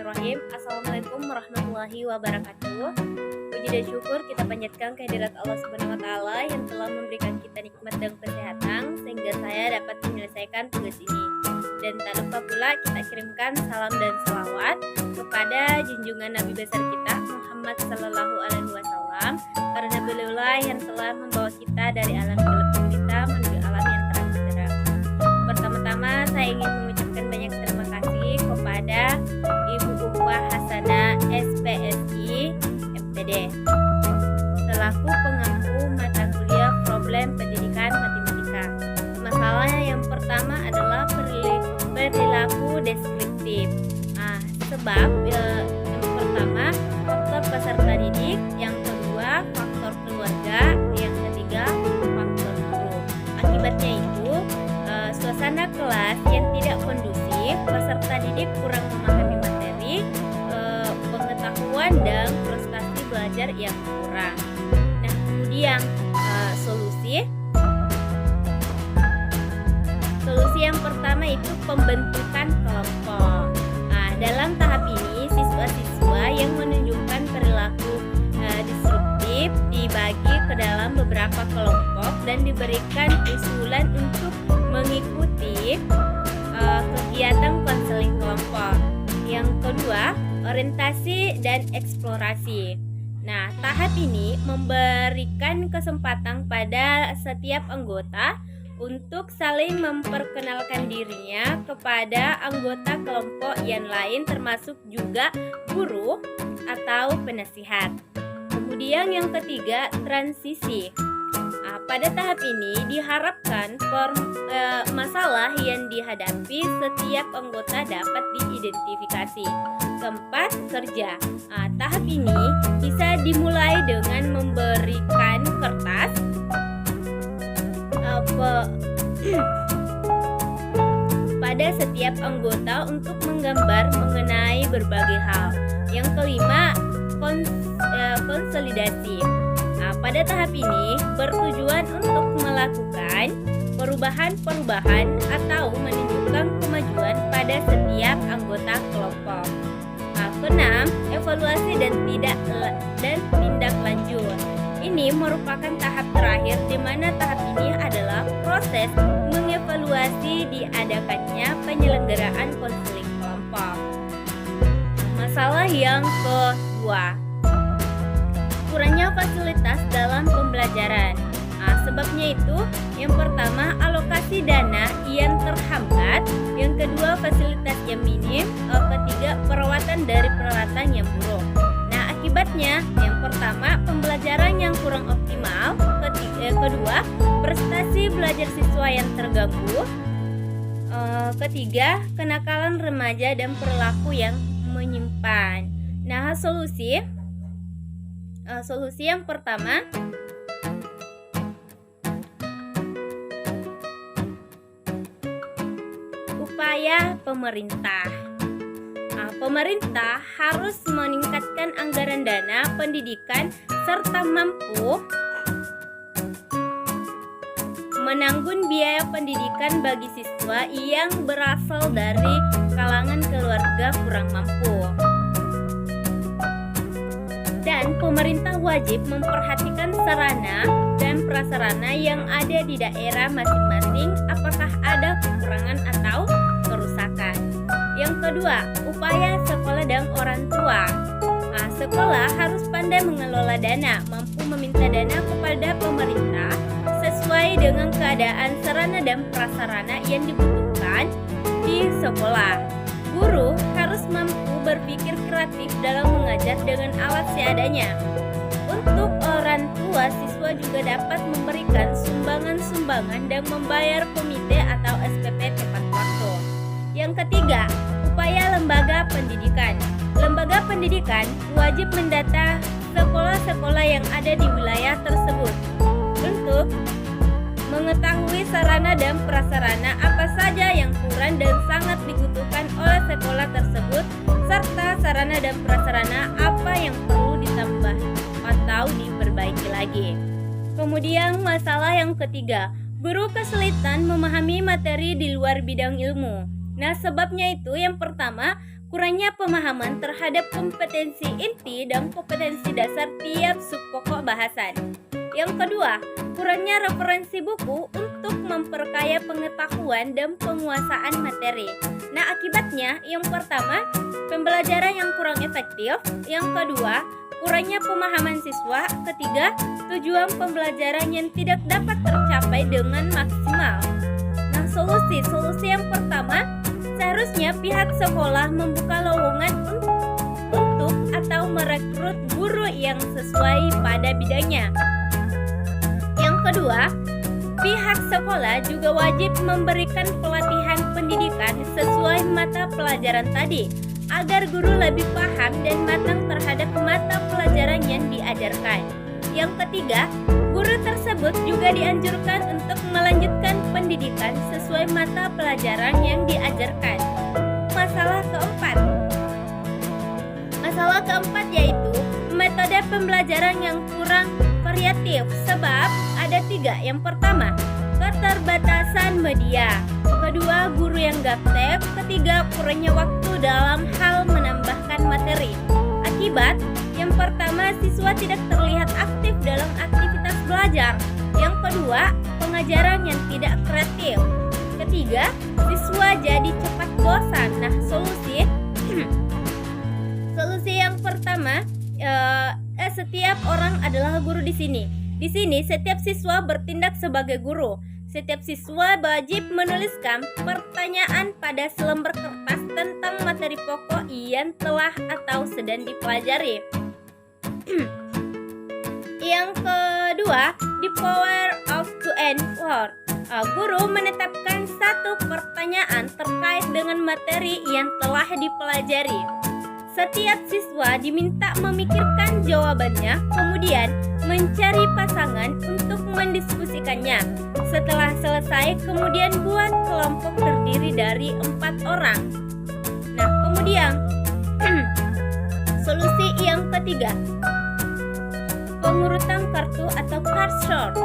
Bismillahirrahmanirrahim. Assalamualaikum warahmatullahi wabarakatuh. Puji dan syukur kita panjatkan kehadirat Allah Subhanahu wa taala yang telah memberikan kita nikmat dan kesehatan sehingga saya dapat menyelesaikan tugas ini. Dan tak lupa pula kita kirimkan salam dan salawat kepada junjungan Nabi besar kita Muhammad sallallahu alaihi wasallam, karena beliaulah yang telah membawa kita dari alam gelap gulita menuju alam yang terang benderang. Pertama-tama saya ingin mengucapkan banyak terima kasih kepada Ibu Ufah Hasanah SPSI MTD selaku pengampu mata kuliah problem pendidikan matematika. Masalah yang pertama adalah perilaku deskriptif. Sebab yang pertama faktor peserta didik, yang kedua faktor keluarga, yang ketiga faktor guru. Akibatnya itu suasana kelas yang tidak kondusif, peserta didik kurang memahami materi, pengetahuan dan prestasi belajar yang kurang. Nah, kemudian solusi yang pertama itu pembentukan kelompok. Dalam tahap ini siswa-siswa yang menunjukkan perilaku disruptif dibagi ke dalam beberapa kelompok dan diberikan usulan untuk mengikuti kegiatan konseling kelompok. Yang kedua, orientasi dan eksplorasi. Nah, tahap ini memberikan kesempatan pada setiap anggota untuk saling memperkenalkan dirinya kepada anggota kelompok yang lain, termasuk juga guru atau penasihat. Kemudian yang ketiga, transisi. Pada tahap ini diharapkan masalah yang dihadapi setiap anggota dapat diidentifikasi. Keempat, kerja. Tahap ini bisa dimulai dengan memberikan kertas pada setiap anggota untuk menggambar mengenai berbagai hal. Yang kelima, konsolidasi. Pada tahap ini bertujuan untuk melakukan perubahan-perubahan atau menunjukkan kemajuan pada setiap anggota kelompok. Keenam, evaluasi dan tindak lanjut. Ini merupakan tahap terakhir di mana tahap ini adalah proses mengevaluasi diadakannya penyelenggaraan konseling kelompok. Masalah yang kedua, kurangnya fasilitas dalam pembelajaran. Sebabnya itu, yang pertama alokasi dana yang terhambat, yang kedua fasilitas yang minim, ketiga perawatan dari peralatan yang buruk. Akibatnya, yang pertama pembelajaran yang kurang optimal, kedua prestasi belajar siswa yang terganggu, ketiga kenakalan remaja dan perilaku yang menyimpan. Nah, solusi yang pertama, upaya pemerintah. Pemerintah harus meningkatkan anggaran dana pendidikan serta mampu menanggung biaya pendidikan bagi siswa yang berasal dari kalangan keluarga kurang mampu. Dan pemerintah wajib memperhatikan sarana dan prasarana yang ada di daerah masing-masing, apakah ada kekurangan atau kerusakan. Yang kedua, upaya sekolah dan orang tua. Sekolah harus pandai mengelola dana, mampu meminta dana kepada pemerintah sesuai dengan keadaan sarana dan prasarana yang dibutuhkan di sekolah. Guru harus mampu berpikir kreatif dalam mengajar dengan alat seadanya. Untuk orang tua, siswa juga dapat memberikan sumbangan-sumbangan dan membayar komite atau SPP tepat waktu. Yang ketiga, upaya lembaga pendidikan. Lembaga pendidikan wajib mendata sekolah-sekolah yang ada di wilayah tersebut untuk mengetahui sarana dan prasarana apa saja yang kurang dan sangat dibutuhkan oleh sekolah tersebut, serta sarana dan prasarana apa yang perlu ditambah atau diperbaiki lagi. Kemudian masalah yang ketiga, guru kesulitan memahami materi di luar bidang ilmu. Nah, sebabnya itu yang pertama, kurangnya pemahaman terhadap kompetensi inti dan kompetensi dasar tiap subpokok bahasan. Yang kedua, kurangnya referensi buku untuk memperkaya pengetahuan dan penguasaan materi. Nah, akibatnya yang pertama, pembelajaran yang kurang efektif. Yang kedua, kurangnya pemahaman siswa. Ketiga, tujuan pembelajaran yang tidak dapat tercapai dengan maksimal. Nah, solusi yang pertama, seharusnya pihak sekolah membuka lowongan untuk atau merekrut guru yang sesuai pada bidangnya. Yang kedua, pihak sekolah juga wajib memberikan pelatihan pendidikan sesuai mata pelajaran tadi, agar guru lebih paham dan matang terhadap mata pelajaran yang diajarkan. Yang ketiga, guru tersebut juga dianjurkan untuk melanjutkan pendidikan sesuai mata pelajaran yang diajarkan. Masalah keempat yaitu metode pembelajaran yang kurang variatif, sebab ada 3. Yang pertama, keterbatasan media. Kedua, guru yang gaptek. Ketiga, kurangnya waktu dalam hal menambahkan materi. Akibat, yang pertama, siswa tidak terlihat aktif dalam aktivitas belajar. Yang kedua, pengajaran yang tidak kreatif. Ketiga, siswa jadi cepat bosan. Nah, solusi yang pertama, setiap orang adalah guru di sini. Di sini setiap siswa bertindak sebagai guru. Setiap siswa wajib menuliskan pertanyaan pada selembar kertas tentang materi pokok yang telah atau sedang dipelajari. Yang kedua, the power of to and for. Guru menetapkan satu pertanyaan terkait dengan materi yang telah dipelajari. Setiap siswa diminta memikirkan jawabannya, kemudian mencari pasangan untuk mendiskusikannya. Setelah selesai, kemudian buat kelompok terdiri dari 4 orang. Nah, kemudian solusi yang ketiga, pengurutan kartu atau card sort.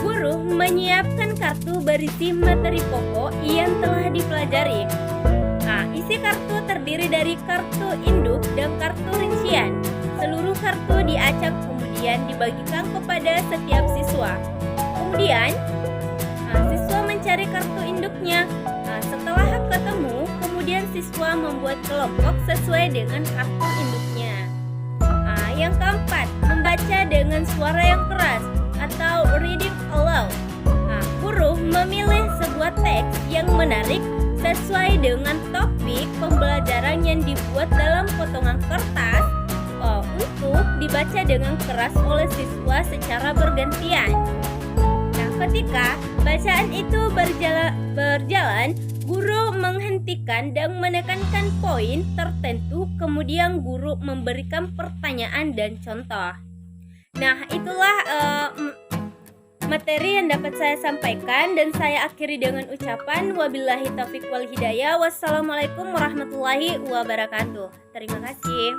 Guru menyiapkan kartu berisi materi pokok yang telah dipelajari. Nah, isi kartu terdiri dari kartu induk dan kartu rincian. Seluruh kartu diacak kemudian dibagikan kepada setiap siswa. Kemudian, siswa mencari kartu induknya. Setelah ketemu, kemudian siswa membuat kelompok sesuai dengan kartu induknya. Yang keempat, membaca dengan suara yang keras atau reading aloud. Guru memilih sebuah teks yang menarik sesuai dengan topik pembelajaran yang dibuat dalam potongan kertas untuk dibaca dengan keras oleh siswa secara bergantian. Nah, ketika bacaan itu berjalan, guru menghentikan dan menekankan poin tertentu, kemudian guru memberikan pertanyaan dan contoh. Nah, itulah materi yang dapat saya sampaikan, dan saya akhiri dengan ucapan wabillahi taufiq wal hidayah. Wassalamualaikum warahmatullahi wabarakatuh. Terima kasih.